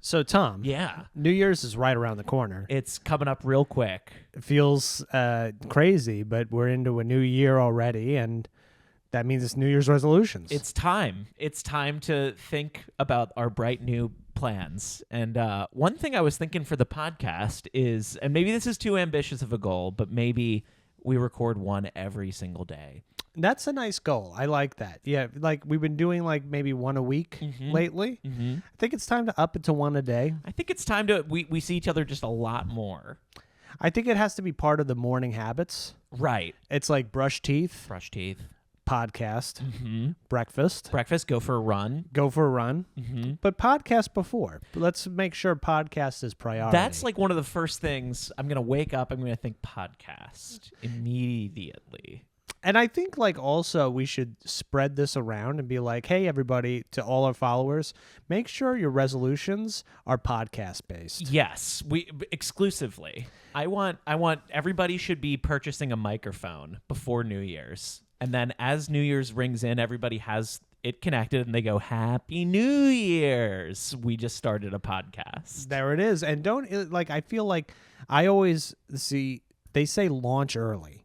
So, Tom, Yeah. New Year's is right around the corner. It's coming up real quick. It feels crazy, but we're into a new year already, and that means it's New Year's resolutions. It's time. It's time to think about our bright new plans. And one thing I was thinking for the podcast is, and maybe this is too ambitious of a goal, but maybe we record one every single day. That's a nice goal. I like that. Yeah, like we've been doing like maybe one a week lately. I think it's time to up it to one a day. I think it's time to, we see each other just a lot more. I think it has to be part of the morning habits. Right. It's like brush teeth, podcast, breakfast, go for a run. Go for a run, but podcast before. Let's make sure podcast is priority. That's like one of the first things. I'm going to wake up, I'm going to think podcast immediately. And I think like also we should spread this around and be like, hey, everybody, to all our followers, make sure your resolutions are podcast based. Yes, we exclusively. I want everybody should be purchasing a microphone before New Year's. And then as New Year's rings in, everybody has it connected and they go, Happy New Year's. We just started a podcast. There it is. And I feel like I always see, they say launch early.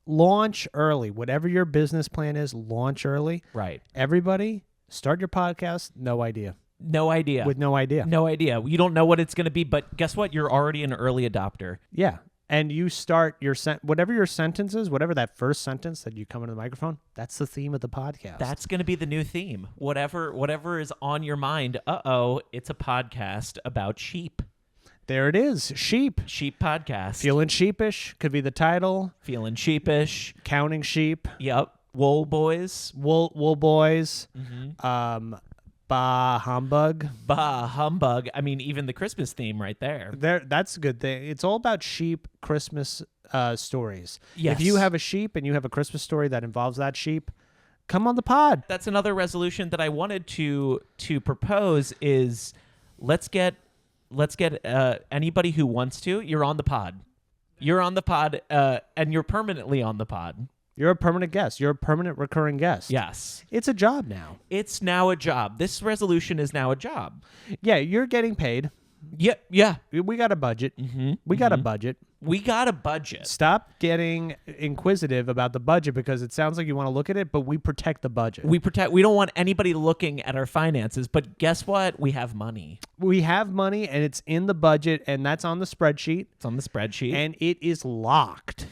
Launch early. Whatever your business plan is, launch early. Right. Everybody, start your podcast. No idea. No idea. With no idea. No idea. You don't know what it's going to be, but guess what? You're already an early adopter. Yeah. And you start your whatever your sentence is, whatever that first sentence that you come into the microphone, that's the theme of the podcast. That's going to be the new theme. Whatever is on your mind. It's a podcast about sheep. There it is. Sheep podcast. Feeling sheepish could be the title. Feeling sheepish. Counting sheep. Yep. Wool boys. Wool boys. Bah humbug. Bah humbug. I mean, even the Christmas theme right there. That's a good thing. It's all about sheep Christmas stories. Yes. If you have a sheep and you have a Christmas story that involves that sheep, come on the pod. That's another resolution that I wanted to propose is let's get anybody who wants to. You're on the pod. You're on the pod, and you're permanently on the pod. You're a permanent guest. You're a permanent recurring guest. Yes. It's a job now. It's now a job. This resolution is now a job. Yeah, you're getting paid. Yeah. We got a budget. We got a budget. We got a budget. Stop getting inquisitive about the budget because it sounds like you want to look at it, but we protect the budget. We don't want anybody looking at our finances, but guess what? We have money. We have money, and it's in the budget, and that's on the spreadsheet. It's on the spreadsheet. And it is locked.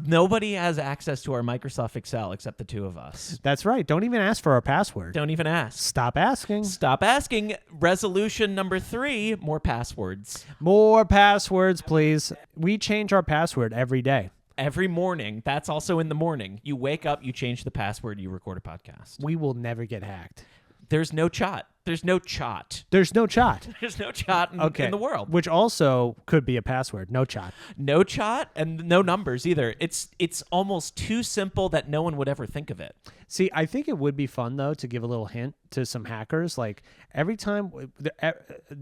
Nobody has access to our Microsoft Excel except the two of us. That's right. Don't even ask for our password. Don't even ask. Stop asking. Stop asking. Resolution number 3, more passwords. More passwords, please. We change our password every day. Every morning. That's also in the morning. You wake up, you change the password, you record a podcast. We will never get hacked. There's no chot. There's no chot. There's no chot. There's no chot in the world. Which also could be a password. No chot. No chot and no numbers either. It's almost too simple that no one would ever think of it. See, I think it would be fun, though, to give a little hint to some hackers. Like, every time,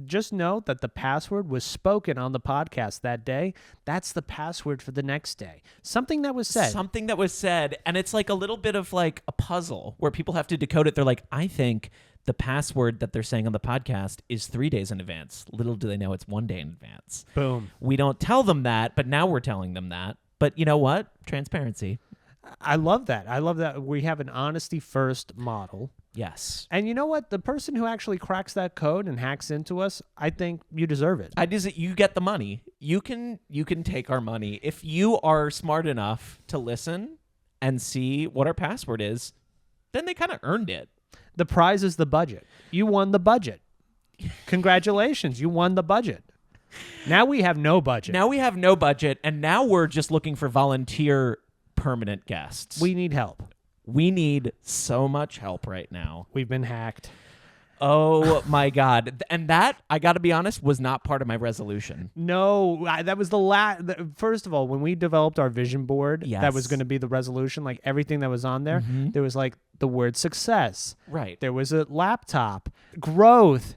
just know that the password was spoken on the podcast that day. That's the password for the next day. Something that was said. Something that was said. And it's like a little bit of like a puzzle where people have to decode it. They're like, I think the password that they're saying on the podcast is 3 days in advance. Little do they know it's 1 day in advance. Boom. We don't tell them that, but now we're telling them that. But you know what? Transparency. I love that. I love that we have an honesty first model. Yes. And you know what? The person who actually cracks that code and hacks into us, I think you deserve it. You get the money. You can take our money. If you are smart enough to listen and see what our password is, then they kind of earned it. The prize is the budget. You won the budget. Congratulations. You won the budget. Now we have no budget. And now we're just looking for volunteer permanent guests. We need help. We need so much help right now. We've been hacked. Oh, my God. And that, I got to be honest, was not part of my resolution. No, that was the last. First of all, when we developed our vision board, yes, that was going to be the resolution, like everything that was on there, there was like the word success. Right. There was a laptop, growth,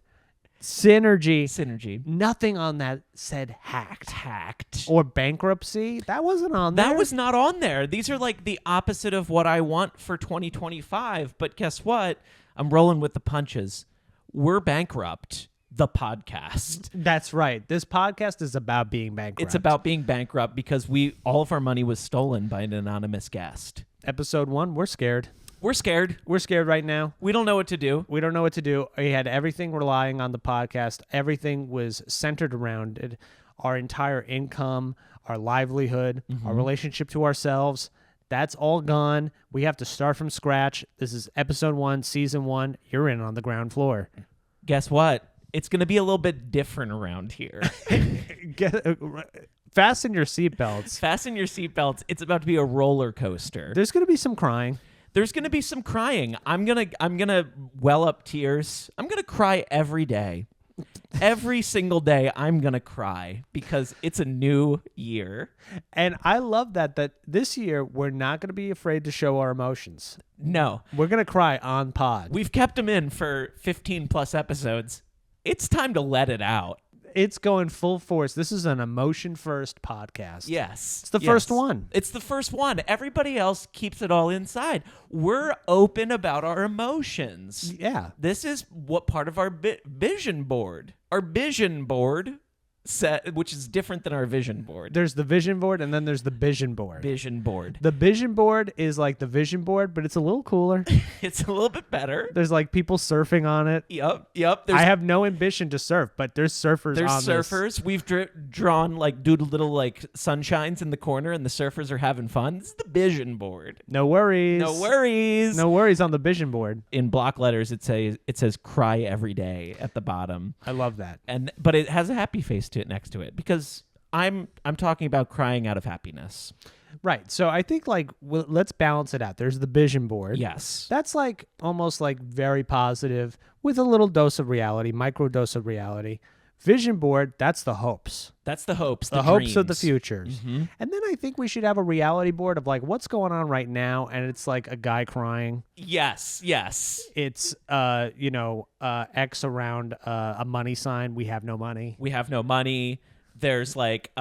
synergy. Nothing on that said hacked. Or bankruptcy. That wasn't on there. That was not on there. These are like the opposite of what I want for 2025. But guess what? I'm rolling with the punches. We're bankrupt. the podcast. That's right. This podcast is about being bankrupt. It's about being bankrupt because all of our money was stolen by an anonymous guest. Episode 1, we're scared. We're scared. We're scared right now. We don't know what to do. We don't know what to do. We had everything relying on the podcast. Everything was centered around it. Our entire income, our livelihood, our relationship to ourselves, that's all gone. We have to start from scratch. This is episode 1, season 1. You're in on the ground floor. Guess what? It's going to be a little bit different around here. Fasten your seatbelts. Fasten your seatbelts. It's about to be a roller coaster. There's going to be some crying. There's going to be some crying. I'm going to well up tears. I'm going to cry every day. Every single day I'm going to cry because it's a new year. And I love that this year we're not going to be afraid to show our emotions. No. We're going to cry on pod. We've kept them in for 15 plus episodes. It's time to let it out. It's going full force. This is an emotion-first podcast. Yes. It's the first one. It's the first one. Everybody else keeps it all inside. We're open about our emotions. Yeah. This is what part of our vision board. Our vision board set, which is different than our vision board. There's the vision board, and then there's the vision board. Vision board. The vision board is like the vision board, but it's a little cooler. It's a little bit better. There's like people surfing on it. Yep. I have no ambition to surf, but there's surfers on this. There's surfers. We've drawn like doodle little like sunshines in the corner, and the surfers are having fun. This is the vision board. No worries. No worries. No worries on the vision board. In block letters, it says "cry every day" at the bottom. I love that. But it has a happy face to it next to it because I'm talking about crying out of happiness. Right. So I think let's balance it out. There's the vision board. Yes. That's like almost like very positive with a little dose of reality, micro dose of reality. Vision board, that's the hopes. That's the hopes. The hopes of the futures. Mm-hmm. And then I think we should have a reality board of like what's going on right now, and it's like a guy crying. Yes. It's X around a money sign. We have no money. We have no money. There's like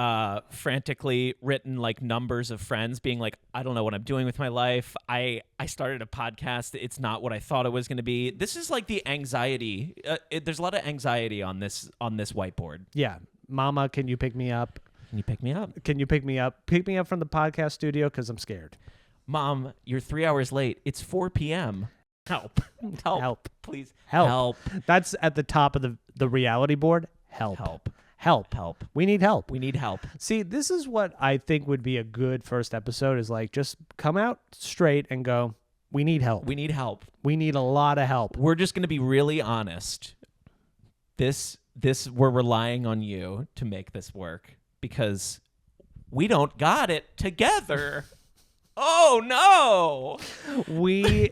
frantically written like numbers of friends being like, I don't know what I'm doing with my life. I started a podcast. It's not what I thought it was going to be. This is like the anxiety. There's a lot of anxiety on this whiteboard. Yeah. Mama, can you pick me up? Can you pick me up? Can you pick me up? Pick me up from the podcast studio because I'm scared. Mom, you're 3 hours late. It's 4 p.m. Help. Please. Help. That's at the top of the reality board. Help. We need help. See, this is what I think would be a good first episode is like just come out straight and go, we need help. We need a lot of help. We're just going to be really honest. This we're relying on you to make this work because we don't got it together. Oh no!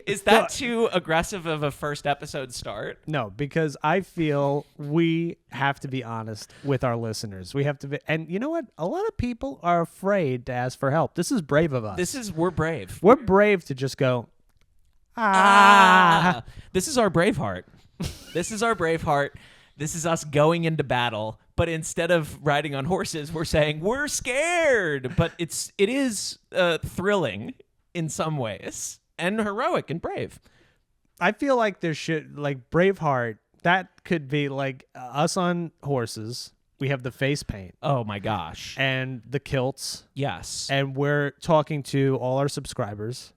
Is that too aggressive of a first episode start? No, because I feel we have to be honest with our listeners. We have to be, and you know what? A lot of people are afraid to ask for help. This is brave of us. We're brave. We're brave to just go. This is our Braveheart. This is us going into battle. But instead of riding on horses, we're saying we're scared. But it is thrilling in some ways and heroic and brave. I feel like there should like Braveheart. That could be like us on horses. We have the face paint. Oh my gosh. And the kilts. Yes. And we're talking to all our subscribers.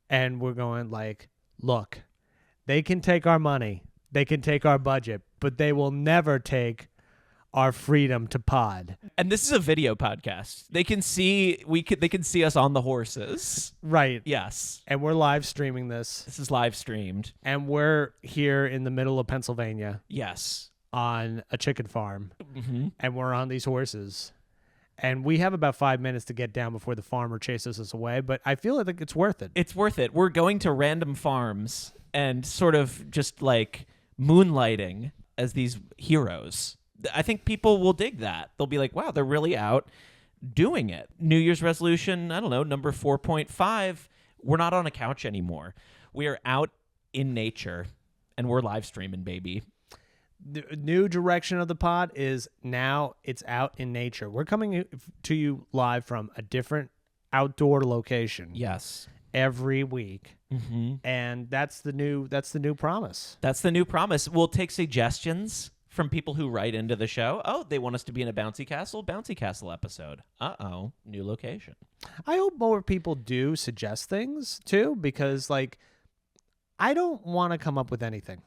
And we're going like, look, they can take our money. They can take our budget. But they will never take our freedom to pod. And this is a video podcast. They can see us on the horses. Right. Yes. And we're live streaming this. This is live streamed. And we're here in the middle of Pennsylvania. Yes. On a chicken farm. Mm-hmm. And we're on these horses. And we have about 5 minutes to get down before the farmer chases us away, but I feel like it's worth it. It's worth it. We're going to random farms and sort of just like moonlighting as these heroes. I think people will dig that. They'll be like, wow, they're really out doing it. New Year's resolution, I don't know, number 4.5, we're not on a couch anymore. We are out in nature, and we're live streaming, baby. The new direction of the pod is now it's out in nature. We're coming to you live from a different outdoor location. Yes. Every week. Mm-hmm. And that's the new promise. That's the new promise. We'll take suggestions from people who write into the show. Oh, they want us to be in a bouncy castle episode. Uh-oh, new location. I hope more people do suggest things too, because like I don't want to come up with anything.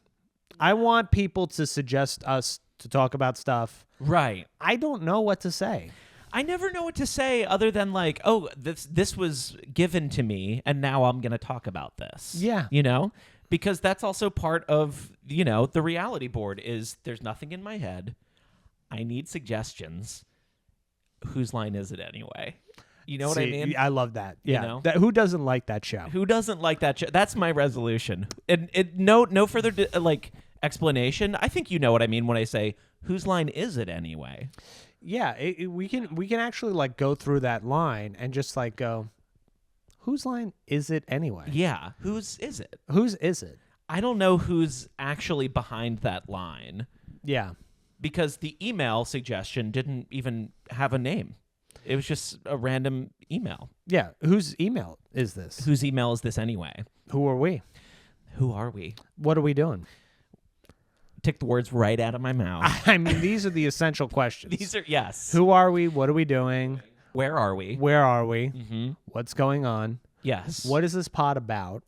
I want people to suggest us to talk about stuff. Right. I don't know what to say. I never know what to say other than like, oh, this was given to me and now I'm going to talk about this. Yeah. You know? Because that's also part of, you know, the reality board is there's nothing in my head. I need suggestions. Whose line is it anyway? You know what I mean? I love that. Yeah. You know? Who doesn't like that show? Who doesn't like that show? That's my resolution. And no further like explanation. I think you know what I mean when I say whose line is it anyway? Yeah, we can actually like go through that line and just like go, whose line is it anyway? Yeah, whose is it? Whose is it? I don't know who's actually behind that line. Yeah. Because the email suggestion didn't even have a name. It was just a random email. Yeah, whose email is this? Whose email is this anyway? Who are we? Who are we? What are we doing? Took the words right out of my mouth. I mean, these are the essential questions. These are, yes. Who are we? What are we doing? Where are we? Where are we? Mm-hmm. What's going on? Yes. What is this pod about?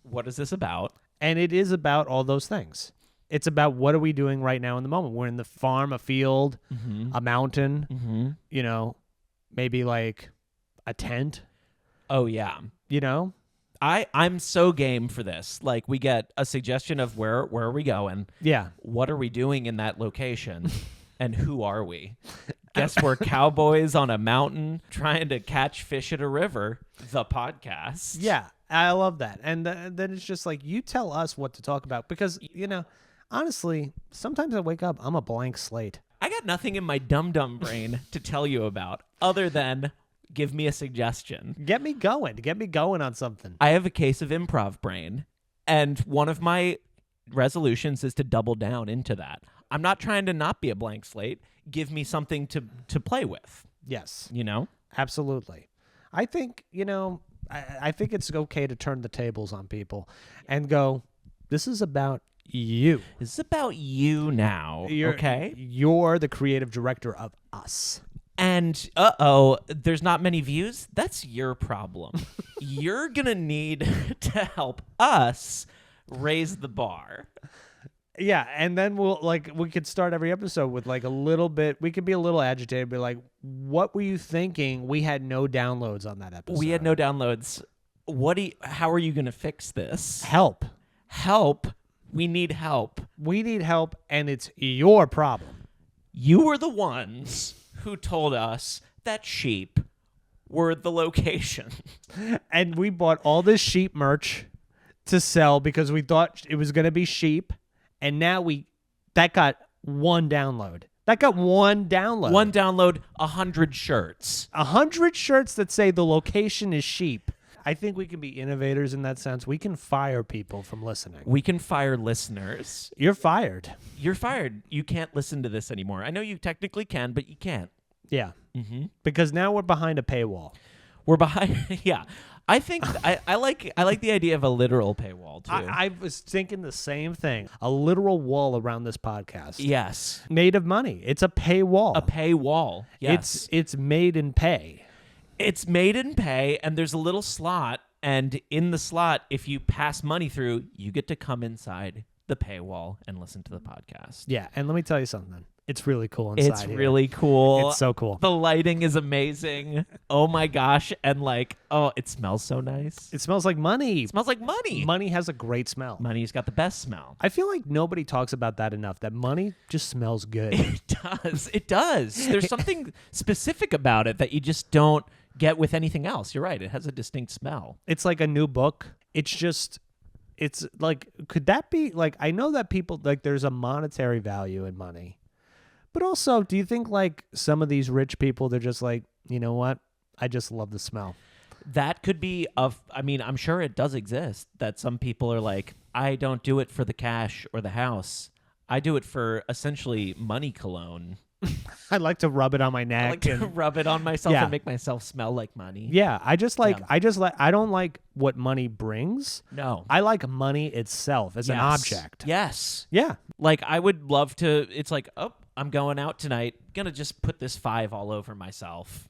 What is this about? And it is about all those things. It's about what are we doing right now in the moment. We're in the farm, a field, a mountain, you know, maybe like a tent. Oh, yeah. You know? I'm so game for this. Like, we get a suggestion of where are we going? Yeah. What are we doing in that location? And who are we? Guess we're cowboys on a mountain trying to catch fish at a river. The podcast. Yeah, I love that. And then it's just like, you tell us what to talk about. Because, you know, honestly, sometimes I wake up, I'm a blank slate. I got nothing in my dum-dum brain to tell you about other than give me a suggestion. Get me going. Get me going on something. I have a case of improv brain, and one of my resolutions is to double down into that. I'm not trying to not be a blank slate. Give me something to play with. Yes. You know? Absolutely. I think, you know, I think it's okay to turn the tables on people and go, this is about you. This is about you now, okay? You're the creative director of us. And, there's not many views? That's your problem. You're going to need to help us raise the bar. Yeah, and then we could start every episode with like a little bit, we could be a little agitated, be like, what were you thinking? We had no downloads on that episode. We had no downloads. How are you going to fix this? Help. Help. We need help. We need help, and it's your problem. You were the ones who told us that sheep were the location. And we bought all this sheep merch to sell because we thought it was going to be sheep. And now that got one download. That got one download. One download, 100 shirts. 100 shirts that say the location is sheep. I think we can be innovators in that sense. We can fire people from listening. We can fire listeners. You're fired. You're fired. You can't listen to this anymore. I know you technically can, but you can't. Yeah. Mm-hmm. Because now we're behind a paywall. We're behind. Yeah. I think I like the idea of a literal paywall too. I was thinking the same thing. A literal wall around this podcast. Yes. Made of money. It's a paywall. A paywall. Yes. It's made in pay. It's made in pay, and there's a little slot, and in the slot, if you pass money through, you get to come inside the paywall and listen to the podcast. Yeah, and let me tell you something. It's really cool inside It's here. really cool. It's so cool. The lighting is amazing. Oh my gosh. And it smells so nice. It smells like money. It smells like money. Money has a great smell. Money's got the best smell. I feel like nobody talks about that enough, that money just smells good. It does. It does. There's something specific about it that you just don't get with anything else. You're right. It has a distinct smell. It's like a new book. It's like, could that be like, I know that people, like, there's a monetary value in money. But also, do you think like some of these rich people, they're just like, you know what? I just love the smell. That could be I'm sure it does exist that some people are like, I don't do it for the cash or the house. I do it for essentially money cologne. I like to rub it on my I neck. like to and, rub it on myself Yeah. and make myself smell like money. yeah, I just like Yeah. I don't like what money brings. No. I like money itself as an object. Yes. Yeah. Like, I would love to. It's like, oh, I'm going out tonight. Gonna just put this 5 all over myself.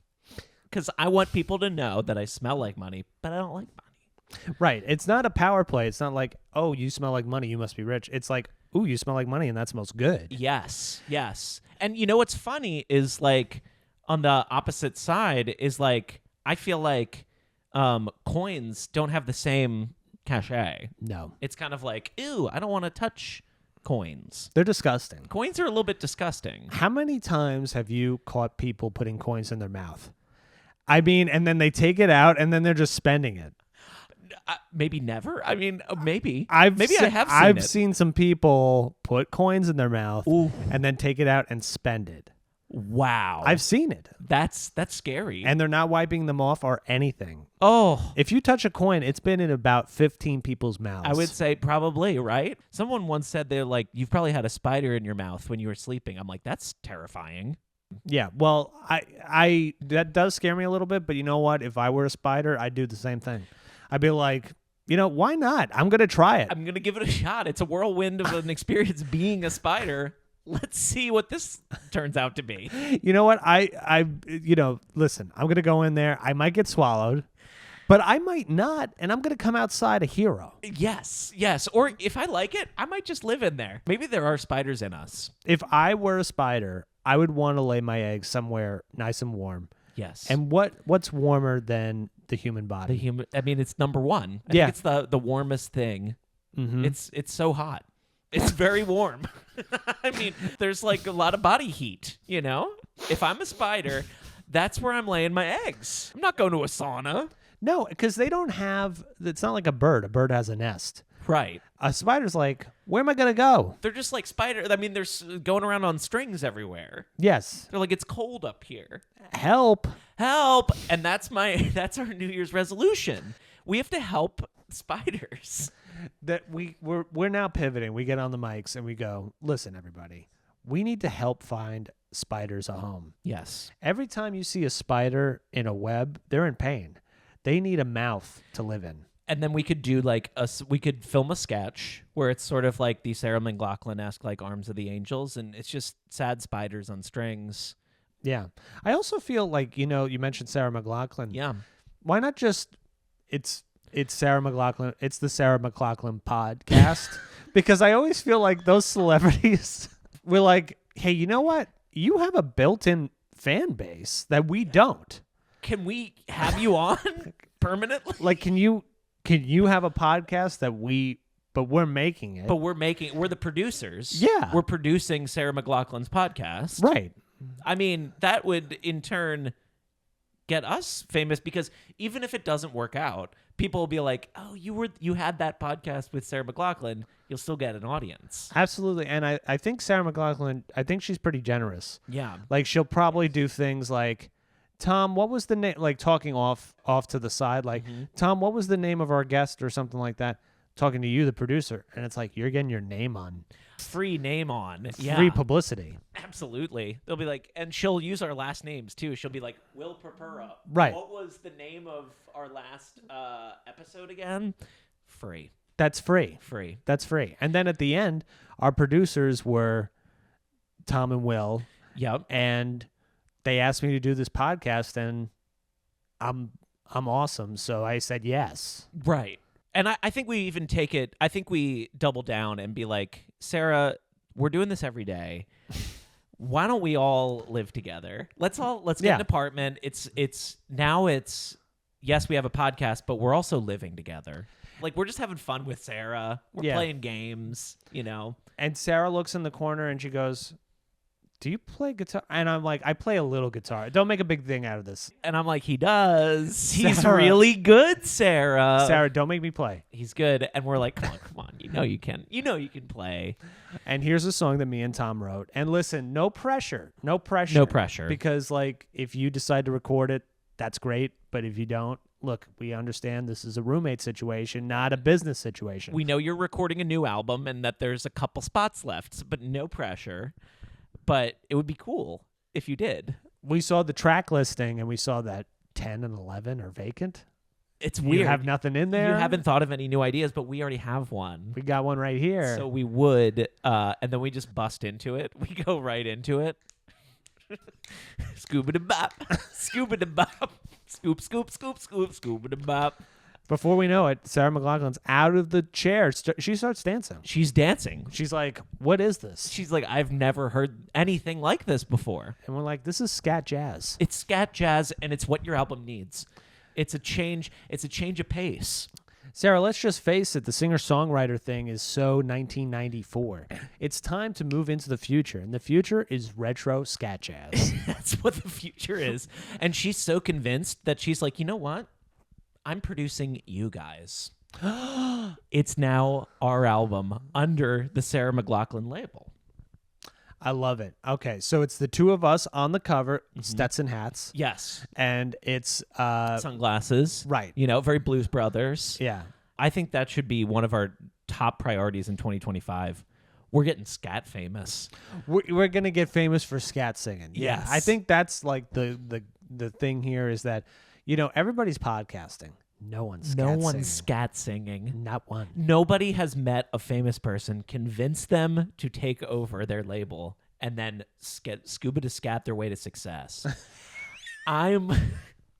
Because I want people to know that I smell like money, but I don't like money. Right. It's not a power play. It's not like, oh, you smell like money, you must be rich. It's like, ooh, you smell like money and that smells good. Yes. Yes. And you know what's funny is, like, on the opposite side is, like, I feel like coins don't have the same cachet. No. It's kind of like, ew, I don't want to touch coins. They're disgusting. Coins are a little bit disgusting. How many times have you caught people putting coins in their mouth? I mean, and then they take it out and then they're just spending it. Maybe never. I mean, maybe. I have seen it. seen some people put coins in their mouth Ooh. and then take it out and spend it. Wow. I've seen it. That's scary. And they're not wiping them off or anything. Oh, If you touch a coin, it's been in about 15 people's mouths. I would say probably, right? Someone once said they're like, you've probably had a spider in your mouth when you were sleeping. I'm like, that's terrifying. Yeah, well, I that does scare me a little bit, but you know what? If I were a spider, I'd do the same thing. I'd be like, why not? I'm going to try it. I'm going to give it a shot. It's a whirlwind of an experience being a spider. Let's see what this turns out to be. You know what? Listen, I'm going to go in there. I might get swallowed, but I might not, and I'm going to come outside a hero. Yes. Or if I like it, I might just live in there. Maybe there are spiders in us. If I were a spider, I would want to lay my eggs somewhere nice and warm. Yes. And what's warmer than the human body? I mean, it's number one. I Yeah. think it's the warmest thing. Mm-hmm. It's so hot. It's very warm. I mean, there's like a lot of body heat, If I'm a spider, that's where I'm laying my eggs. I'm not going to a sauna. No, because they don't have. It's not like a bird. A bird has a nest. Right. A spider's like, where am I going to go? They're just like spiders. I mean, they're going around on strings everywhere. Yes. They're like, it's cold up here. Help. And that's our New Year's resolution. We have to help spiders. That we're now pivoting. We get on the mics and we go, listen, everybody, we need to help find spiders a home. Yes. Every time you see a spider in a web, they're in pain. They need a mouth to live in. And then we could do we could film a sketch where it's sort of like the Sarah McLachlan-esque like Arms of the Angels, and it's just sad spiders on strings. Yeah. I also feel like, you mentioned Sarah McLachlan. Yeah. Why not just it's Sarah McLachlan. It's the Sarah McLachlan podcast. Because I always feel like those celebrities were like, hey, you know what? You have a built-in fan base that we don't. Can we have you on permanently? Like, can you have a podcast but we're making it. But we're the producers. Yeah. We're producing Sarah McLachlan's podcast. Right. I mean, that would in turn get us famous, because even if it doesn't work out, people will be like, oh, you had that podcast with Sarah McLachlan. You'll still get an audience. Absolutely. And I think Sarah McLachlan, I think she's pretty generous. Yeah. Like, she'll probably do things like, Tom, what was the name, like talking off to the side, like, Tom, what was the name of our guest or something like that, talking to you, the producer. And it's like, you're getting your name on. Free name on. Free publicity. Absolutely. They'll be like, and she'll use our last names too. She'll be like, Will Purpura. Right. What was the name of our last episode again? Free. That's free. Free. That's free. And then at the end, our producers were Tom and Will. Yep. And they asked me to do this podcast, and I'm awesome. So I said yes. Right. And I think we even take it, I think we double down and be like, Sarah, we're doing this every day. Why don't we all live together? Let's get an apartment. It's yes, we have a podcast, but we're also living together. Like, we're just having fun with Sarah. We're playing games, And Sarah looks in the corner and she goes, do you play guitar? And I'm like, I play a little guitar. Don't make a big thing out of this. And I'm like, he does. He's Sarah. really good, Sarah. Sarah, don't make me play. He's good. And we're like, come on. You know you can play. And here's a song that me and Tom wrote. And listen, no pressure. No pressure. No pressure. Because, like, if you decide to record it, that's great. But if you don't, look, we understand this is a roommate situation, not a business situation. We know you're recording a new album and that there's a couple spots left, but no pressure. But it would be cool if you did. We saw the track listing and we saw that 10 and 11 are vacant. It's weird. You have nothing in there. You haven't thought of any new ideas, but we already have one. We got one right here. So we would, and then we just bust into it. We go right into it. Scuba-da-bop. Scuba-da-bop. Scoop, scoop, scoop, scoop, scuba-da-bop. Before we know it, Sarah McLachlan's out of the chair. She starts dancing. She's dancing. She's like, what is this? She's like, I've never heard anything like this before. And we're like, this is scat jazz. It's scat jazz, and it's what your album needs. It's a change. It's a change of pace. Sarah, let's just face it. The singer-songwriter thing is so 1994. It's time to move into the future, and the future is retro scat jazz. That's what the future is. And she's so convinced that she's like, you know what? I'm producing you guys. It's now our album under the Sarah McLachlan label. I love it. Okay, so it's the two of us on the cover, Stetson hats. Yes. And it's sunglasses. Right. You know, very Blues Brothers. Yeah. I think that should be one of our top priorities in 2025. We're getting scat famous. We're going to get famous for scat singing. Yeah. Yes. I think that's like the thing here is that, you know, everybody's podcasting. No one's scat singing. Not one. Nobody has met a famous person, convinced them to take over their label, and then scuba to scat their way to success. I'm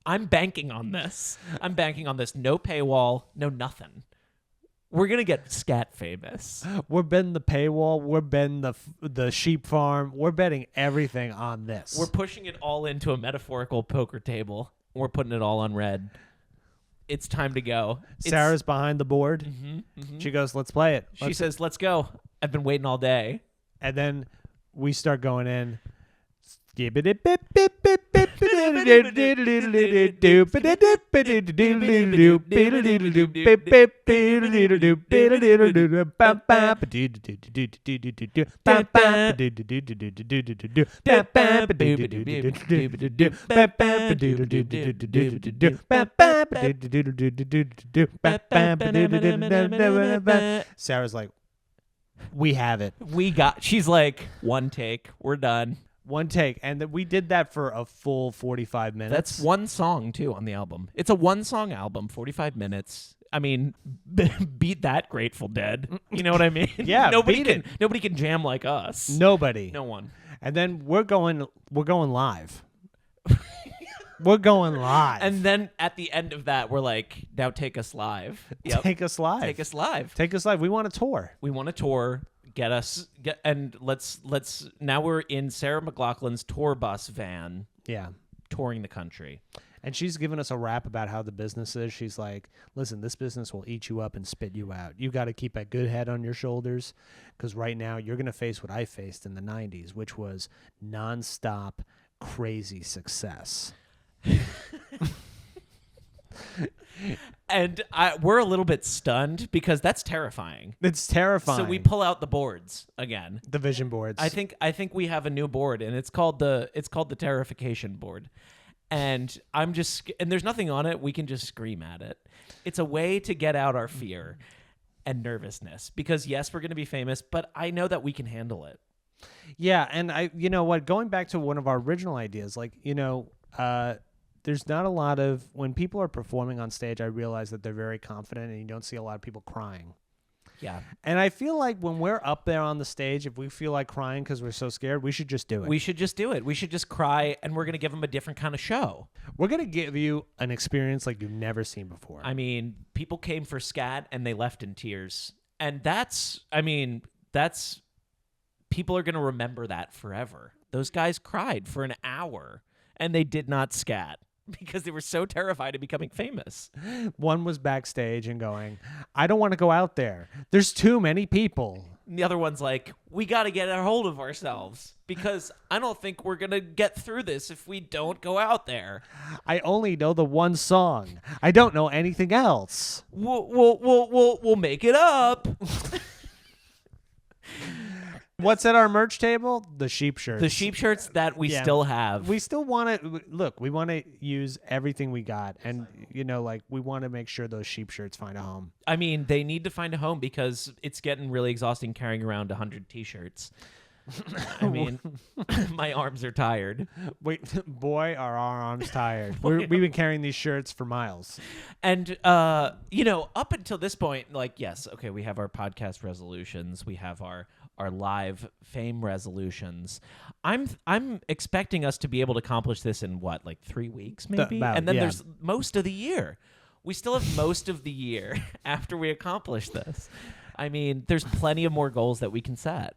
banking on this. I'm banking on this. No paywall, no nothing. We're gonna get scat famous. We're betting the paywall. We're betting the sheep farm. We're betting everything on this. We're pushing it all into a metaphorical poker table. We're putting it all on red. It's time to go. Sarah's behind the board. She goes, let's play it. She says, let's go. I've been waiting all day. And then we start going in. Sarah's like, we have it. She's like, one take, we're done. One take. And we did that for a full 45 minutes. That's one song, too, on the album. It's a one-song album, 45 minutes. I mean, beat that Grateful Dead. You know what I mean? Yeah, nobody can jam like us. Nobody. No one. And then we're going live. We're going live. And then at the end of that, we're like, now take us live. Yep. Take us live. Take us live. Take us live. We want a tour. We want a tour. Let's now we're in Sarah McLachlan's tour bus van. Yeah. Touring the country. And she's given us a rap about how the business is. She's like, listen, this business will eat you up and spit you out. You got to keep a good head on your shoulders because right now you're going to face what I faced in the 90s, which was nonstop crazy success. And we're a little bit stunned because that's terrifying. It's terrifying. So we pull out the boards again. The vision boards. I think we have a new board, and it's called the Terrification board. And and there's nothing on it. We can just scream at it. It's a way to get out our fear and nervousness because yes, we're going to be famous, but I know that we can handle it. Yeah, and you know what? Going back to one of our original ideas, like there's not a lot of when people are performing on stage. I realize that they're very confident, and you don't see a lot of people crying. Yeah. And I feel like when we're up there on the stage, if we feel like crying because we're so scared, we should just do it. We should just do it. We should just cry, and we're going to give them a different kind of show. We're going to give you an experience like you've never seen before. I mean, people came for Scat, and they left in tears. And people are going to remember that forever. Those guys cried for an hour, and they did not scat. Because they were so terrified of becoming famous. One was backstage and going, I don't want to go out there. There's too many people. And the other one's like, we got to get a hold of ourselves because I don't think we're going to get through this if we don't go out there. I only know the one song. I don't know anything else. We'll make it up. What's at our merch table? The sheep shirts. The sheep shirts that we still have. We still want to look. We want to use everything we got, and we want to make sure those sheep shirts find a home. I mean, they need to find a home because it's getting really exhausting carrying around 100 T-shirts. I mean, my arms are tired. Wait, boy, are our arms tired. We've been carrying these shirts for miles. And, up until this point, yes, okay, we have our podcast resolutions. We have our live fame resolutions. I'm expecting us to be able to accomplish this in 3 weeks, maybe? And then there's most of the year. We still have most of the year after we accomplish this. I mean, there's plenty of more goals that we can set.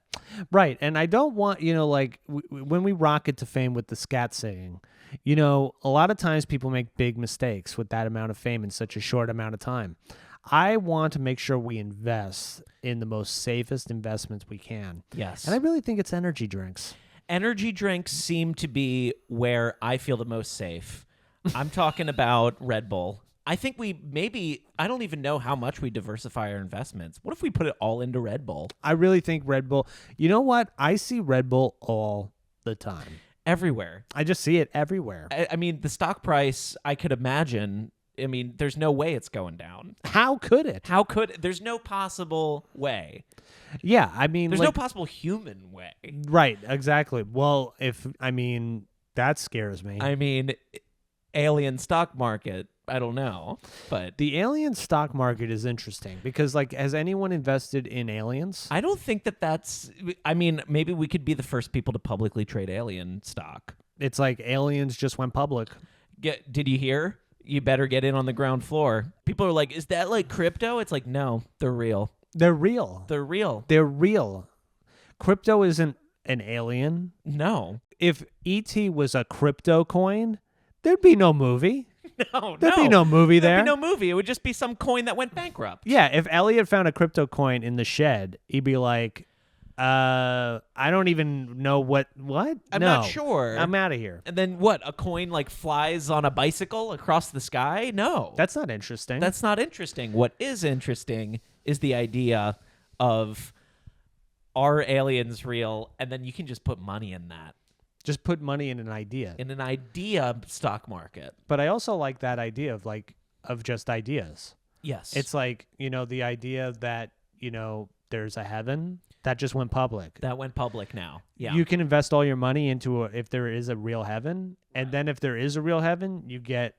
Right. And I don't want, when we rocket to fame with the scat singing, a lot of times people make big mistakes with that amount of fame in such a short amount of time. I want to make sure we invest in the most safest investments we can. Yes. And I really think it's energy drinks. Energy drinks seem to be where I feel the most safe. I'm talking about Red Bull. I think I don't even know how much we diversify our investments. What if we put it all into Red Bull? I really think Red Bull, you know what? I see Red Bull all the time. Everywhere. I just see it everywhere. I mean, the stock price, I could imagine, there's no way it's going down. How could it? There's no possible way. Yeah, there's no possible human way. Right, exactly. Well, that scares me. Alien stock market. I don't know, but the alien stock market is interesting because, has anyone invested in aliens? I don't think that's. Maybe we could be the first people to publicly trade alien stock. It's like aliens just went public. Did you hear? You better get in on the ground floor. People are like, "Is that like crypto?" It's like, no, they're real. They're real. They're real. They're real. Crypto isn't an alien. No. If ET was a crypto coin, there'd be no movie. There'd be no movie there. There'd be no movie. It would just be some coin that went bankrupt. Yeah, if Elliot found a crypto coin in the shed, he'd be like, I don't even know what? I'm not sure. I'm out of here. And then what? A coin flies on a bicycle across the sky? No. That's not interesting. That's not interesting. What is interesting is the idea of, are aliens real? And then you can just put money in that. Just put money in an idea. In an idea stock market. But I also like that idea of just ideas. Yes. It's the idea that, there's a heaven that just went public. That went public now. Yeah. You can invest all your money into if there is a real heaven. And then if there is a real heaven, you can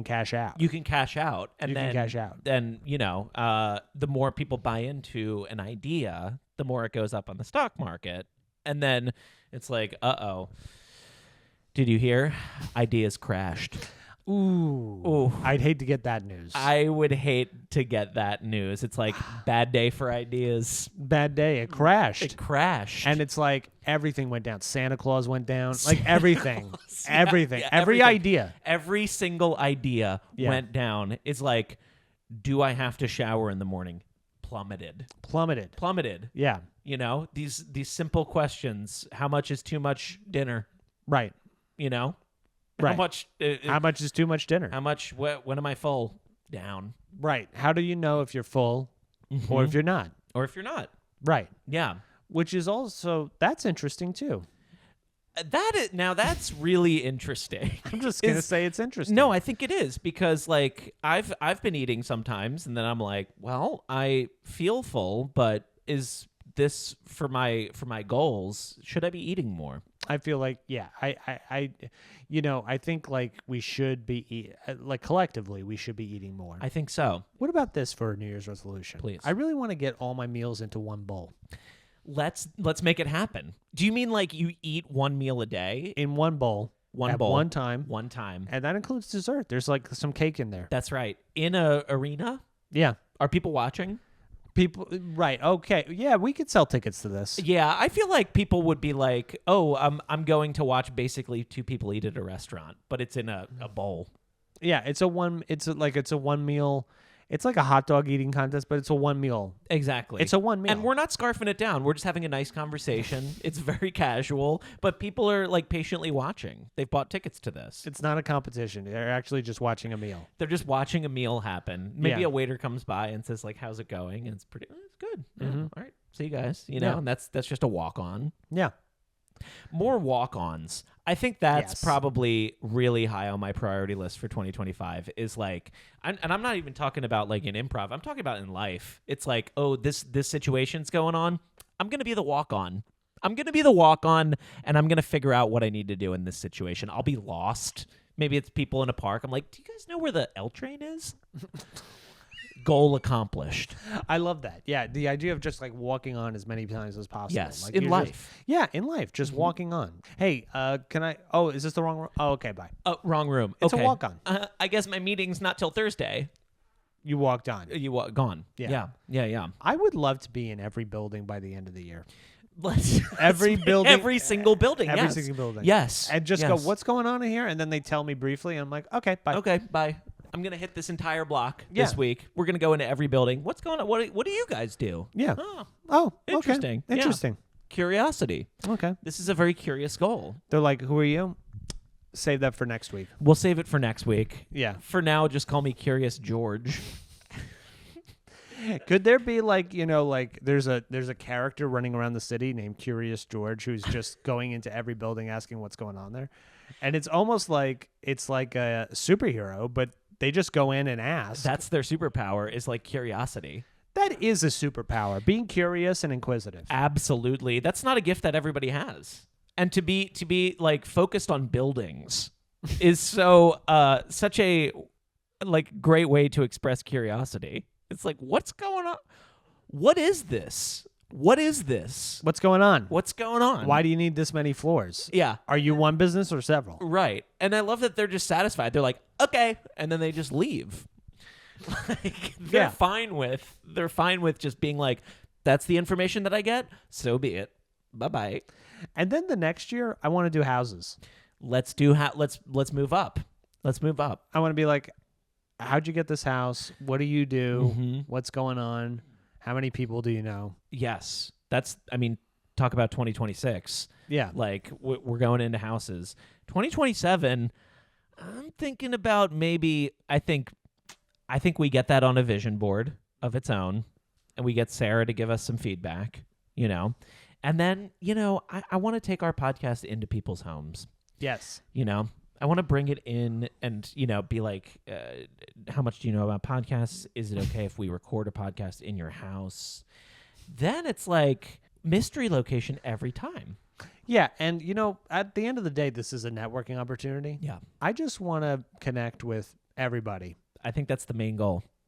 cash out. You can cash out. And can cash out. Then, the more people buy into an idea, the more it goes up on the stock market. And then it's like, uh-oh. Did you hear? Ideas crashed. Ooh. I'd hate to get that news. I would hate to get that news. It's like, bad day for ideas. Bad day. It crashed. It crashed. And it's like everything went down. Santa Claus went down. everything. Everything. Yeah, every idea. Every single idea went down. It's like, do I have to shower in the morning? Plummeted. Yeah. These simple questions. How much is too much dinner? Right. Right. How much is too much dinner? How much? When am I full? Down. Right. How do you know if you're full or if you're not? Or if you're not. Right. Yeah. Which is also, that's interesting too. That's really interesting. I'm just gonna say it's interesting. No, I think it is because I've been eating sometimes, and then I'm like, well, I feel full, but is this for my goals? Should I be eating more? I feel like, yeah, I think we should be collectively we should be eating more. I think so. What about this for a New Year's resolution? Please. I really want to get all my meals into one bowl. Let's make it happen. Do you mean you eat one meal a day? In one bowl. One bowl. One time. One time. And that includes dessert. There's some cake in there. That's right. In a arena? Yeah. Are people watching? People, right? Okay, yeah, we could sell tickets to this. Yeah, I feel like people would be like, "Oh, I'm going to watch basically two people eat at a restaurant, but it's in a bowl." Yeah, it's a one meal. It's like a hot dog eating contest, but it's a one meal. Exactly. It's a one meal. And we're not scarfing it down. We're just having a nice conversation. It's very casual, but people are patiently watching. They've bought tickets to this. It's not a competition. They're actually just watching a meal. They're just watching a meal happen. Maybe a waiter comes by and says how's it going? And it's good. Mm-hmm. Yeah. All right. See you guys. You know, Yeah. and that's just a walk-on. Yeah. More walk-ons. I think that's Yes. probably really high on my priority list for 2025 is like, and I'm not even talking about like in improv. I'm talking about in life. It's like, oh, this situation's going on. I'm going to be the walk-on. I'm going to be the walk-on, and I'm going to figure out what I need to do in this situation. I'll be lost. Maybe it's people in a park. I'm like, do you guys know where the L train is? Goal accomplished. I love that. Yeah, the idea of just like walking on as many times as possible. Yes, like in you're life. In life, just walking on. Hey, can I? Oh, is this the wrong? Oh, okay, bye. Oh, wrong room. It's okay. a walk-on. I guess my meeting's not till Thursday. You walked on. Gone. Yeah. Yeah. I would love to be in every building by the end of the year. Every building, every single building, every yes. single building. Yes, And just yes. go, what's going on in here? And then they tell me briefly, and I'm like, okay, bye. Okay, bye. I'm gonna hit this entire block Yeah. this week. We're gonna go into every building. What's going on? What do you guys do? Yeah. Oh, Oh, okay. Interesting. Yeah. Interesting. curiosity. Okay. This is a very curious goal. They're like, who are you? Save that for next week. We'll save it for next week. Yeah. For now, just call me Curious George. Could there be like, like there's a character running around the city named Curious George who's just going into every building asking what's going on there? And it's almost like it's like a superhero, but they just go in and ask. That's their superpower, is like curiosity. That is a superpower, being curious and inquisitive. Absolutely. That's not a gift that everybody has. And to be like focused on buildings is so such a like great way to express curiosity. It's like, what's going on? What is this? What is this? What's going on? What's going on? Why do you need this many floors? Yeah. Are you one business or several? Right. And I love that they're just satisfied. They're like, okay, and then they just leave. Like they're fine with just being like, that's the information that I get, so be it. Bye-bye. And then the next year, I want to do houses. Let's move up. Let's move up. I want to be like, how'd you get this house? What do you do? Mm-hmm. What's going on? How many people do you know? Yes. Talk about 2026. Yeah. Like we're going into houses. 2027, I'm thinking about maybe, I think we get that on a vision board of its own, and we get Sarah to give us some feedback, And then, I want to take our podcast into people's homes. Yes. I want to bring it in and, be like, how much do you know about podcasts? Is it okay if we record a podcast in your house? Then it's like mystery location every time. Yeah. And, at the end of the day, this is a networking opportunity. Yeah. I just want to connect with everybody. I think that's the main goal.